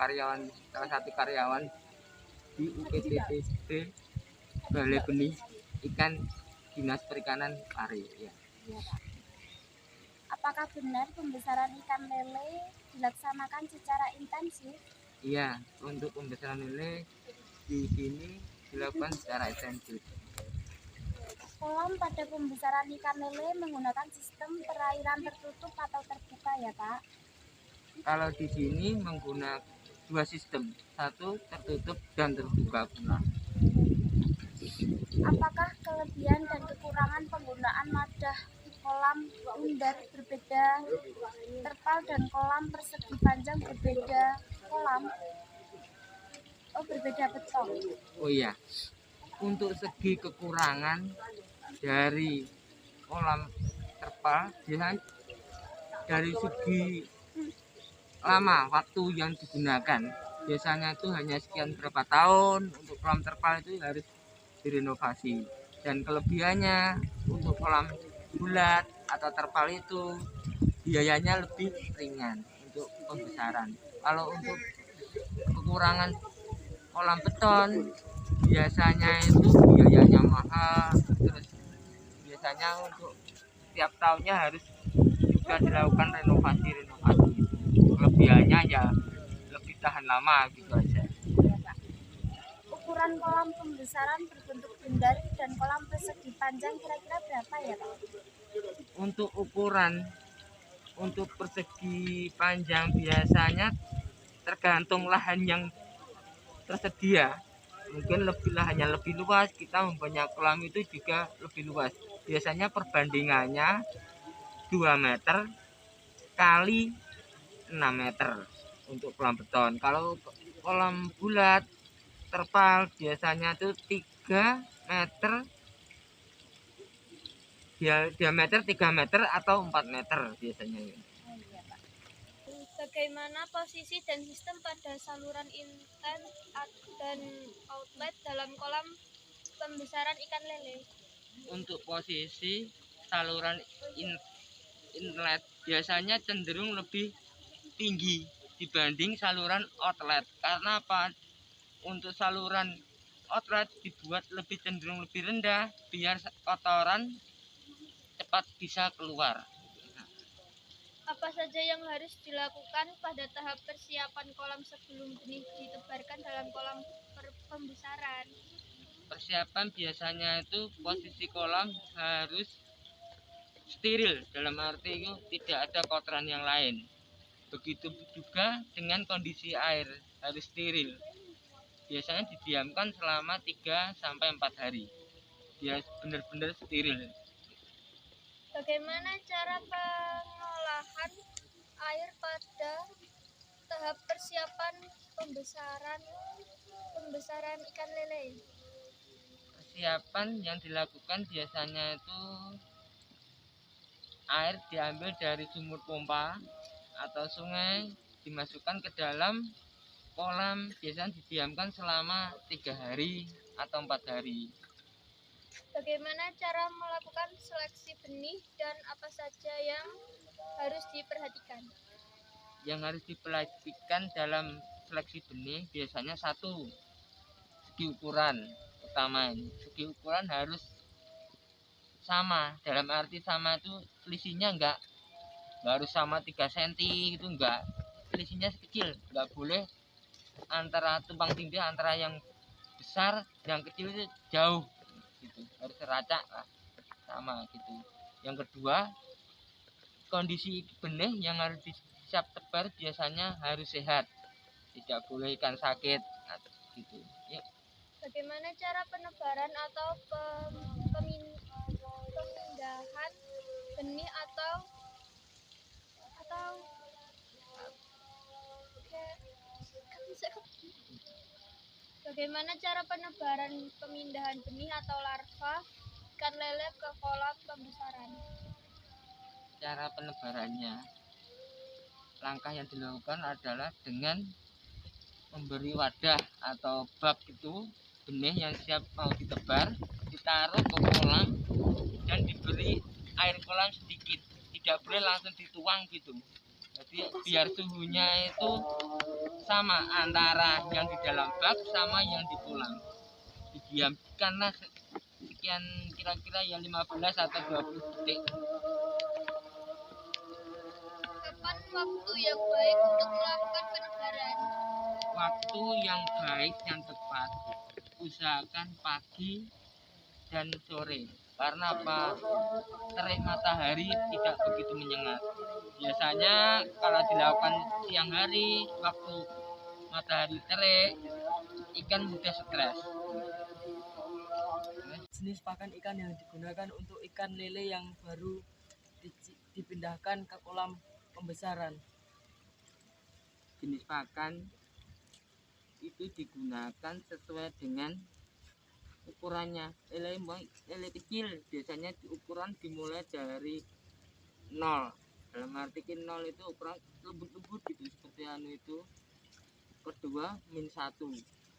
salah satu karyawan di UPTPB Balai Benih Ikan Dinas Perikanan Pare. Ya. Iya, Pak. Apakah benar pembesaran ikan lele dilaksanakan secara intensif? Iya, untuk pembesaran lele di sini dilakukan secara intensif. Kolam pada pembesaran ikan lele menggunakan sistem perairan tertutup atau terbuka ya, Pak? Kalau di sini menggunakan dua sistem, satu tertutup dan terbuka pula. Apakah kelebihan dan kekurangan penggunaan wadah kolam bundar berbeda, terpal dan kolam persegi panjang berbeda kolam? Oh, berbeda beton. Oh iya, untuk segi kekurangan dari kolam terpal, dari segi lama waktu yang digunakan, biasanya itu hanya sekian berapa tahun. Untuk kolam terpal itu harus direnovasi, dan kelebihannya untuk kolam bulat atau terpal itu biayanya lebih ringan untuk pembesaran. Kalau untuk kekurangan kolam beton, biasanya itu biayanya mahal, terus biasanya untuk setiap tahunnya harus juga dilakukan renovasi. Kelebihannya ya lebih tahan lama gitu aja. Ukuran kolam pembesaran berbentuk bundar dan kolam persegi panjang kira-kira berapa ya, Pak? Untuk ukuran untuk persegi panjang biasanya tergantung lahan yang tersedia. Mungkin lahannya lebih luas, kita mempunyai kolam itu juga lebih luas. Biasanya perbandingannya 2 meter kali 6 meter untuk kolam beton. Kalau kolam bulat terpal biasanya itu 3 meter, diameter 3 meter atau 4 meter biasanya. Bagaimana posisi dan sistem pada saluran inlet dan outlet dalam kolam pembesaran ikan lele? Untuk posisi saluran inlet biasanya cenderung lebih tinggi dibanding saluran outlet. Karena apa? Untuk saluran outlet dibuat lebih cenderung lebih rendah biar kotoran cepat bisa keluar. Apa saja yang harus dilakukan pada tahap persiapan kolam sebelum benih ditebarkan dalam kolam pembesaran? Persiapan biasanya itu posisi kolam harus steril, dalam arti itu tidak ada kotoran yang lain. Begitu juga dengan kondisi air harus steril. Biasanya didiamkan selama 3 sampai 4 hari. Dia benar-benar steril. Bagaimana cara pengolahan air pada tahap persiapan pembesaran ikan lele? Persiapan yang dilakukan biasanya itu air diambil dari sumur pompa atau sungai, dimasukkan ke dalam kolam, biasanya didiamkan selama 3 hari atau 4 hari. Bagaimana cara melakukan seleksi benih dan apa saja yang harus diperhatikan? Yang harus diperhatikan dalam seleksi benih biasanya satu, segi ukuran utama. Segi ukuran harus sama, dalam arti sama itu selisihnya enggak harus sama 3 cm gitu, enggak, selisihnya kecil, enggak boleh antara tumpang tindih antara yang besar yang kecil itu jauh gitu, harus seracak lah, sama gitu. Yang kedua, kondisi benih yang harus disiap tebar biasanya harus sehat, tidak boleh ikan sakit gitu ya. Bagaimana cara penebaran atau pemindahan benih atau bagaimana cara pemindahan benih atau larva ikan lele ke kolam pembesaran? Cara penebarannya, langkah yang dilakukan adalah dengan memberi wadah atau bak itu benih yang siap mau ditebar, ditaruh ke kolam dan diberi air kolam sedikit, tidak boleh langsung dituang gitu. Jadi biar suhunya itu sama antara yang di dalam bak sama yang di kolam. Didiamkanlah sekian kira-kira yang 15 atau 20 detik. Kapan waktu yang baik untuk melakukan penebaran? Waktu yang baik yang tepat usahakan pagi dan sore. Karena apa? Terik matahari tidak begitu menyengat. Biasanya kalau dilakukan siang hari waktu matahari terik, ikan mudah stres. Jenis pakan ikan yang digunakan untuk ikan lele yang baru dipindahkan ke kolam pembesaran. Jenis pakan itu digunakan sesuai dengan ukurannya. Lele kecil biasanya ukuran dimulai dari 0. Dalam arti 0 itu ukuran lembut-lembut gitu seperti itu. Kedua -1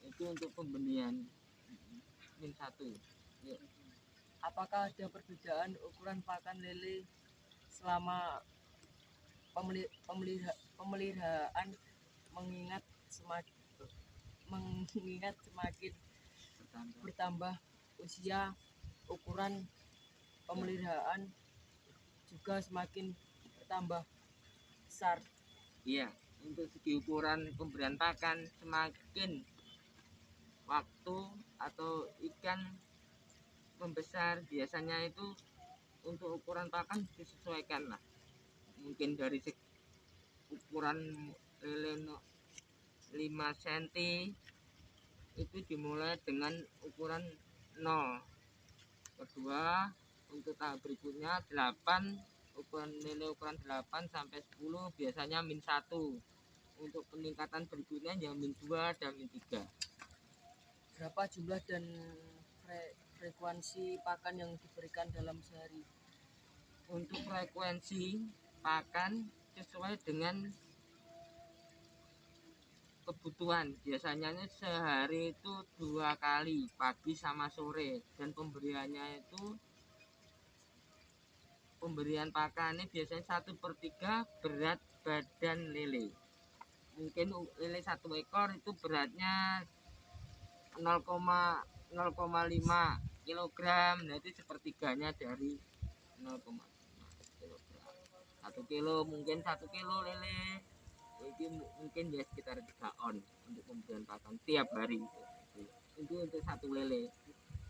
itu untuk pembenihan -1. Ya. Apakah ada perbedaan ukuran pakan lele selama pemeliharaan mengingat semakin bertambah usia, ukuran pemeliharaan juga semakin bertambah besar? Iya, untuk segi ukuran pemberian pakan semakin waktu atau ikan membesar biasanya itu untuk ukuran pakan disesuaikan lah. Mungkin dari ukuran lele 5 cm itu dimulai dengan ukuran 0. Kedua untuk tahap berikutnya 8, ukuran lele ukuran 8 sampai 10 biasanya -1. Untuk peningkatan berikutnya ya -2 dan -3. Berapa jumlah dan frekuensi pakan yang diberikan dalam sehari? Untuk frekuensi pakan sesuai dengan kebutuhan. Biasanya sehari itu 2 kali, pagi sama sore. Dan pemberiannya itu pemberian pakannya biasanya 1/3 berat badan lele. Mungkin lele 1 ekor itu beratnya 0,5 kilogram, nanti sepertiganya dari 0,5 kilogram. 1 kilo mungkin 1 kilo lele itu mungkin ya sekitar 3 on untuk pemberian pakan tiap hari. Itu untuk satu lele.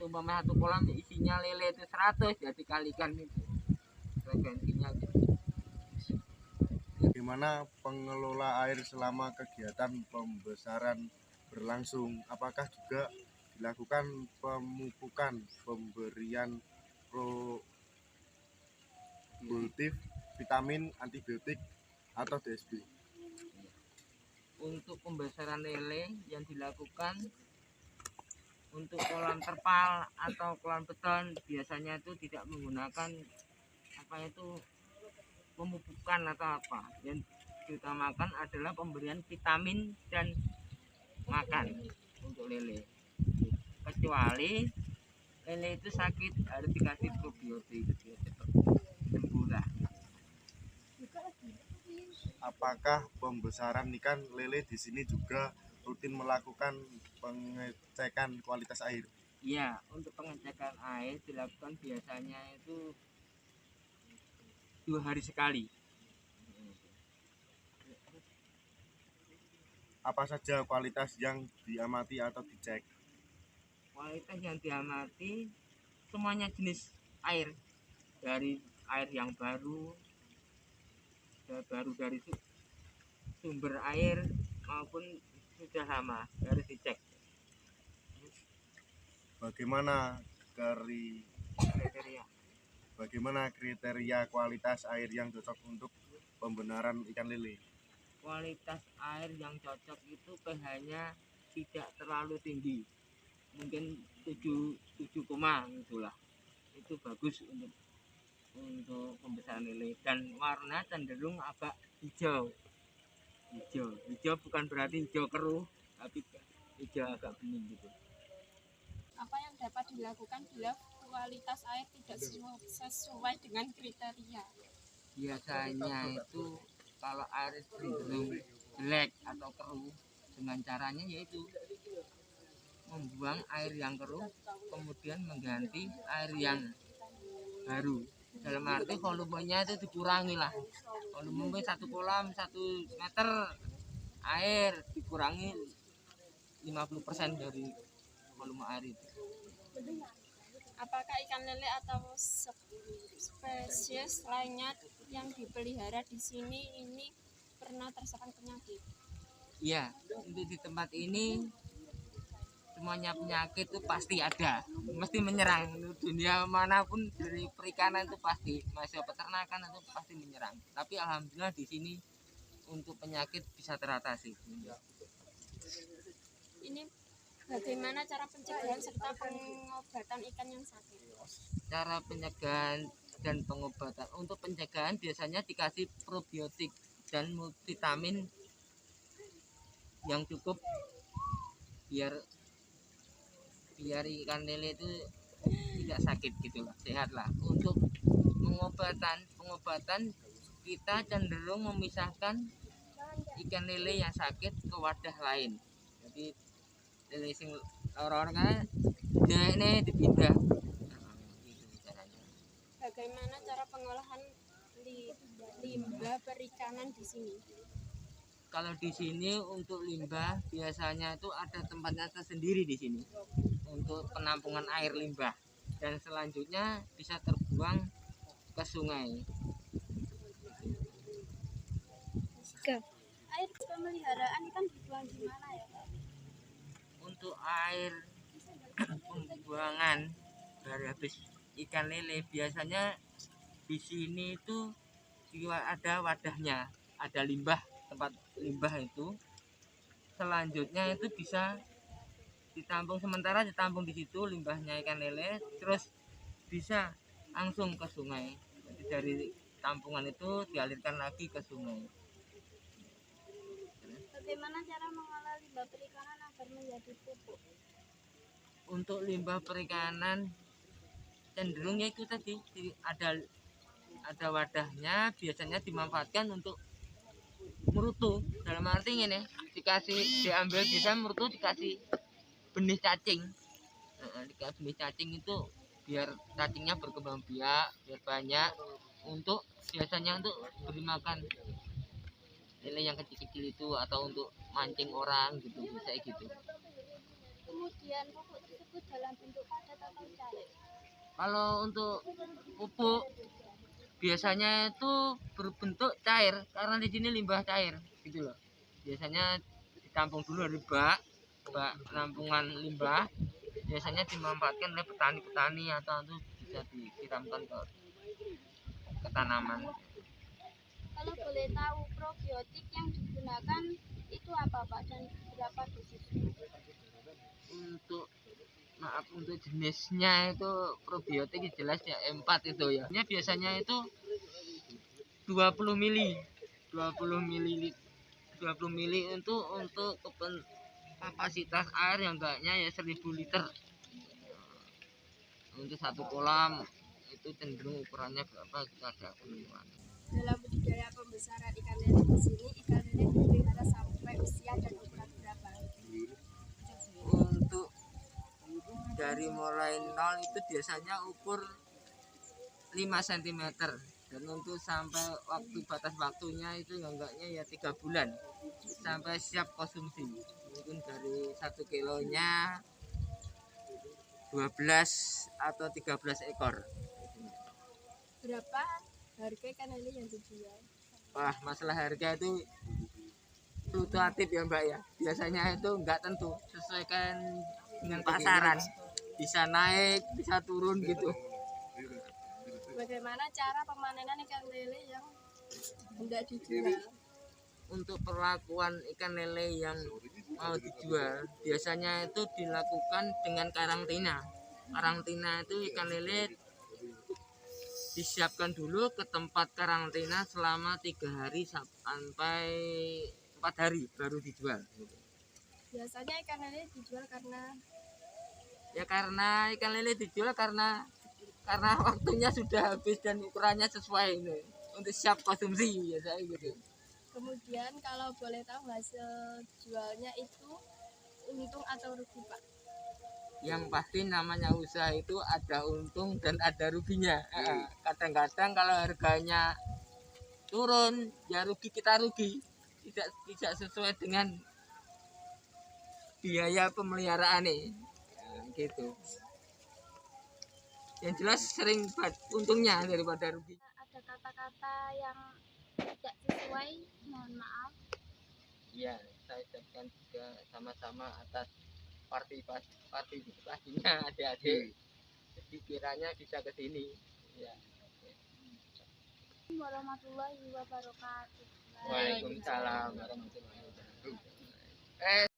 Umpama satu kolam isinya lele itu 100, jadi kalikan itu frekuensinya gitu. Bagaimana pengelola air selama kegiatan pembesaran berlangsung? Apakah juga dilakukan pemupukan, pemberian probiotik, vitamin, antibiotik, atau DSB? Untuk pembesaran lele yang dilakukan untuk kolam terpal atau kolam beton biasanya itu tidak menggunakan pemupukan atau apa. Yang diutamakan adalah pemberian vitamin dan makan untuk lele. Kecuali lele itu sakit harus dikasih probiotik sembuh. Apakah pembesaran ikan lele di sini juga rutin melakukan pengecekan kualitas air? Iya, untuk pengecekan air dilakukan biasanya itu 2 hari sekali. Apa saja kualitas yang diamati atau dicek? Kualitas yang diamati semuanya jenis air, dari air yang baru dari sumber air maupun sudah lama harus dicek. Bagaimana kriteria kualitas air yang cocok untuk pembenaran ikan lele? Kualitas air yang cocok itu pH-nya tidak terlalu tinggi, mungkin 7, gitulah. Itu bagus untuk pembesaran lele, dan warna cenderung agak hijau bukan berarti hijau keruh, tapi hijau agak bening gitu. Apa yang dapat dilakukan bila kualitas air tidak sesuai dengan kriteria? Biasanya itu kalau air cenderung jelek atau keruh, dengan caranya yaitu membuang air yang keruh kemudian mengganti air yang baru. Dalam arti volumenya itu dikurangi lah, volume 1 kolam 1 meter air dikurangi 50% dari volume air itu. Apakah ikan lele atau spesies lainnya yang dipelihara di sini ini pernah terserang penyakit? Iya, untuk di tempat ini semuanya penyakit itu pasti ada, mesti menyerang. Dunia manapun dari perikanan itu pasti, masih peternakan itu pasti menyerang. Tapi alhamdulillah di sini untuk penyakit bisa teratasi. Ini bagaimana cara pencegahan serta pengobatan ikan yang sakit? Cara pencegahan dan pengobatan, untuk pencegahan biasanya dikasih probiotik dan multivitamin yang cukup biar ikan lele itu tidak sakit gitu lah, sehat lah. Untuk pengobatan kita cenderung memisahkan ikan lele yang sakit ke wadah lain. Jadi lele sing orang kan ini dipindah. Gitu caranya. Bagaimana cara pengolahan limbah perikanan di sini? Kalau di sini untuk limbah biasanya itu ada tempatnya tersendiri di sini untuk penampungan air limbah, dan selanjutnya bisa terbuang ke sungai. Air pemeliharaan ikan dibuang di mana ya, Pak? Untuk air pembuangan dari habis ikan lele biasanya di sini itu ada wadahnya, ada limbah, tempat limbah itu. Selanjutnya itu bisa ditampung sementara, ditampung di situ limbahnya ikan lele, terus bisa langsung ke sungai. Jadi dari tampungan itu dialirkan lagi ke sungai. Bagaimana cara mengolah limbah perikanan agar menjadi pupuk? Untuk limbah perikanan cenderung ya itu tadi ada wadahnya, biasanya dimanfaatkan untuk murutu. Dalam arti ini diambil bisa murutu, dikasih benih cacing. Dikasih benih cacing itu biar cacingnya berkembang biak, biar banyak, untuk biasanya untuk beri makan lele yang kecil-kecil itu, atau untuk mancing orang gitu, bisa gitu. Kemudian pupuk tersebut dalam bentuk padat atau cair? Kalau untuk pupuk biasanya itu berbentuk cair, karena di sini limbah cair gitu loh. Biasanya ditampung dulu dari bak penampungan limbah, biasanya dimanfaatkan oleh petani-petani atau itu bisa disiramkan ke tanaman. Kalau boleh tahu, probiotik yang digunakan itu apa, Pak, dan berapa dosisnya? Untuk jenisnya itu probiotik jelas ya 4 itu ya. Biasanya itu 20 mili 20 mili untuk kapasitas air yang enggaknya ya 1000 liter. Untuk 1 kolam itu cenderung ukurannya berapa, kita ada penemuan. Dalam budidaya pembesaran ikan lele di sini, ikan lele dipelihara sampai usia dan ukuran berapa? Untuk dari mulai 0 itu biasanya ukur 5 cm, dan untuk sampai batas waktunya itu enggaknya ya 3 bulan sampai siap konsumsi. Mungkin dari 1 kilonya 12 atau 13 ekor. Berapa harga ikan lele yang dijual? Wah, masalah harga itu fluktuatif ya Mbak ya. Biasanya itu enggak tentu, sesuaikan dengan pasaran. Bisa naik, bisa turun gitu. Bagaimana cara pemanenan ikan lele yang hendak dijual? Untuk perlakuan ikan lele yang mau dijual, biasanya itu dilakukan dengan karantina. Karantina itu ikan lele disiapkan dulu ke tempat karantina selama 3 hari sampai 4 hari baru dijual. Biasanya ikan lele dijual karena Ikan lele dijual karena waktunya sudah habis dan ukurannya sesuai ini, untuk siap konsumsi biasanya gitu. Kemudian kalau boleh tahu hasil jualnya itu untung atau rugi, Pak? Yang pasti namanya usaha itu ada untung dan ada ruginya. Kadang-kadang kalau harganya turun, ya rugi, kita rugi. Tidak sesuai dengan biaya pemeliharaan nih. Gitu. Yang jelas sering untungnya daripada rugi. Ada kata-kata yang tidak sesuai, mohon maaf. Iya, saya ucapkan juga sama-sama atas partisipasinya adik-adik. Jadi kiranya bisa ke sini. Ya. Warahmatullahi wabarakatuh. Waalaikumsalam warahmatullahi wabarakatuh.